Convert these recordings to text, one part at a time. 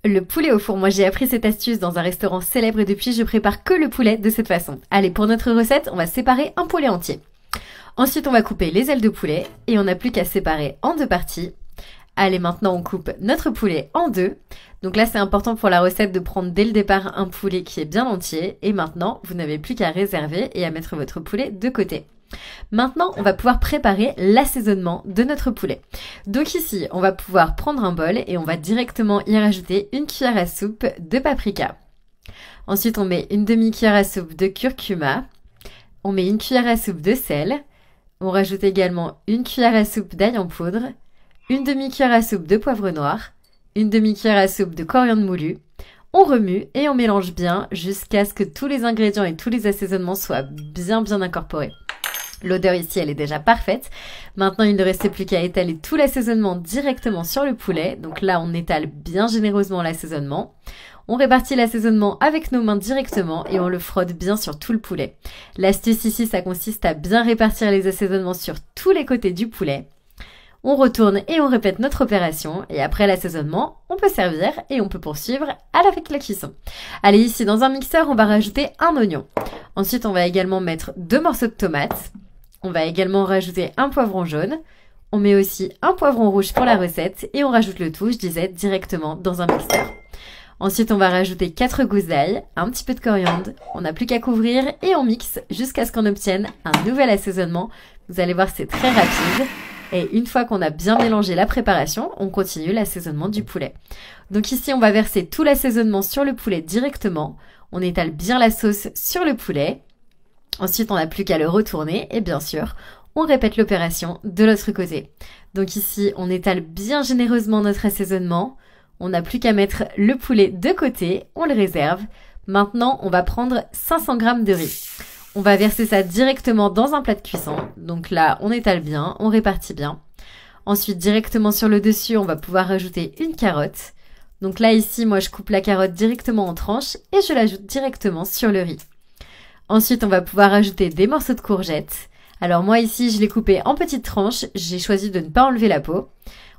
Le poulet au four, moi j'ai appris cette astuce dans un restaurant célèbre et depuis je prépare que le poulet de cette façon. Allez, pour notre recette, on va séparer un poulet entier. Ensuite, on va couper les ailes de poulet et on n'a plus qu'à séparer en deux parties. Allez, maintenant on coupe notre poulet en deux. Donc là, c'est important pour la recette de prendre dès le départ un poulet qui est bien entier. Et maintenant, vous n'avez plus qu'à réserver et à mettre votre poulet de côté. Maintenant, on va pouvoir préparer l'assaisonnement de notre poulet. Donc ici, on va pouvoir prendre un bol et on va directement y rajouter une cuillère à soupe de paprika. Ensuite, on met une demi-cuillère à soupe de curcuma. On met une cuillère à soupe de sel. On rajoute également une cuillère à soupe d'ail en poudre, une demi-cuillère à soupe de poivre noir, une demi-cuillère à soupe de coriandre moulu. On remue et on mélange bien jusqu'à ce que tous les ingrédients et tous les assaisonnements soient bien incorporés. L'odeur ici, elle est déjà parfaite. Maintenant, il ne reste plus qu'à étaler tout l'assaisonnement directement sur le poulet. Donc là, on étale bien généreusement l'assaisonnement. On répartit l'assaisonnement avec nos mains directement et on le frotte bien sur tout le poulet. L'astuce ici, ça consiste à bien répartir les assaisonnements sur tous les côtés du poulet. On retourne et on répète notre opération et après l'assaisonnement, on peut servir et on peut poursuivre avec la cuisson. Allez, ici dans un mixeur, on va rajouter un oignon. Ensuite, on va également mettre 2 morceaux de tomates. On va également rajouter un poivron jaune. On met aussi un poivron rouge pour la recette et on rajoute le tout, je disais, directement dans un mixeur. Ensuite, on va rajouter 4 gousses d'ail, un petit peu de coriandre. On n'a plus qu'à couvrir et on mixe jusqu'à ce qu'on obtienne un nouvel assaisonnement. Vous allez voir, c'est très rapide. Et une fois qu'on a bien mélangé la préparation, on continue l'assaisonnement du poulet. Donc ici, on va verser tout l'assaisonnement sur le poulet directement. On étale bien la sauce sur le poulet. Ensuite, on n'a plus qu'à le retourner et bien sûr, on répète l'opération de l'autre côté. Donc ici, on étale bien généreusement notre assaisonnement. On n'a plus qu'à mettre le poulet de côté, on le réserve. Maintenant, on va prendre 500 g de riz. On va verser ça directement dans un plat de cuisson. Donc là, on étale bien, on répartit bien. Ensuite, directement sur le dessus, on va pouvoir rajouter une carotte. Donc là, ici, moi, je coupe la carotte directement en tranches et je l'ajoute directement sur le riz. Ensuite, on va pouvoir rajouter des morceaux de courgettes. Alors moi, ici, je l'ai coupé en petites tranches. J'ai choisi de ne pas enlever la peau.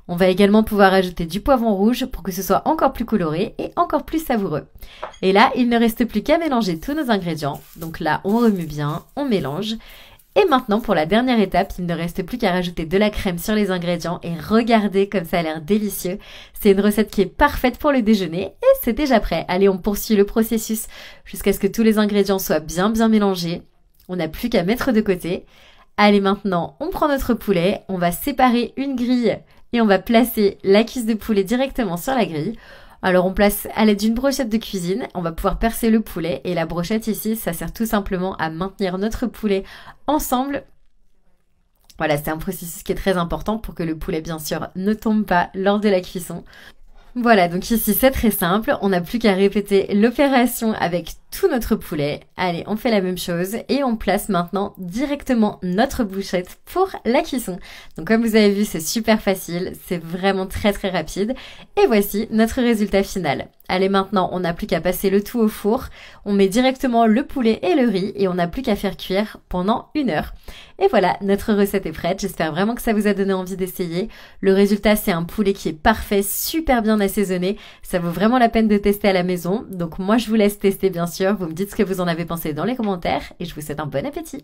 On va également pouvoir ajouter du poivron rouge pour que ce soit encore plus coloré et encore plus savoureux. Et là, il ne reste plus qu'à mélanger tous nos ingrédients. Donc là, on remue bien, on mélange. Et maintenant, pour la dernière étape, il ne reste plus qu'à rajouter de la crème sur les ingrédients et regardez comme ça a l'air délicieux. C'est une recette qui est parfaite pour le déjeuner et c'est déjà prêt. Allez, on poursuit le processus jusqu'à ce que tous les ingrédients soient bien mélangés. On n'a plus qu'à mettre de côté. Allez, maintenant, on prend notre poulet, on va séparer une grille et on va placer la cuisse de poulet directement sur la grille. Alors on place à l'aide d'une brochette de cuisine, on va pouvoir percer le poulet et la brochette ici, ça sert tout simplement à maintenir notre poulet ensemble. Voilà, c'est un processus qui est très important pour que le poulet bien sûr ne tombe pas lors de la cuisson. Voilà, donc ici c'est très simple, on n'a plus qu'à répéter l'opération avec tout notre poulet. Allez, on fait la même chose et on place maintenant directement notre bouchette pour la cuisson. Donc comme vous avez vu, c'est super facile, c'est vraiment très rapide. Et voici notre résultat final. Allez, maintenant, on n'a plus qu'à passer le tout au four. On met directement le poulet et le riz et on n'a plus qu'à faire cuire pendant 1 heure. Et voilà, notre recette est prête. J'espère vraiment que ça vous a donné envie d'essayer. Le résultat, c'est un poulet qui est parfait, super bien assaisonné. Ça vaut vraiment la peine de tester à la maison. Donc moi, je vous laisse tester, bien sûr. Vous me dites ce que vous en avez pensé dans les commentaires et je vous souhaite un bon appétit.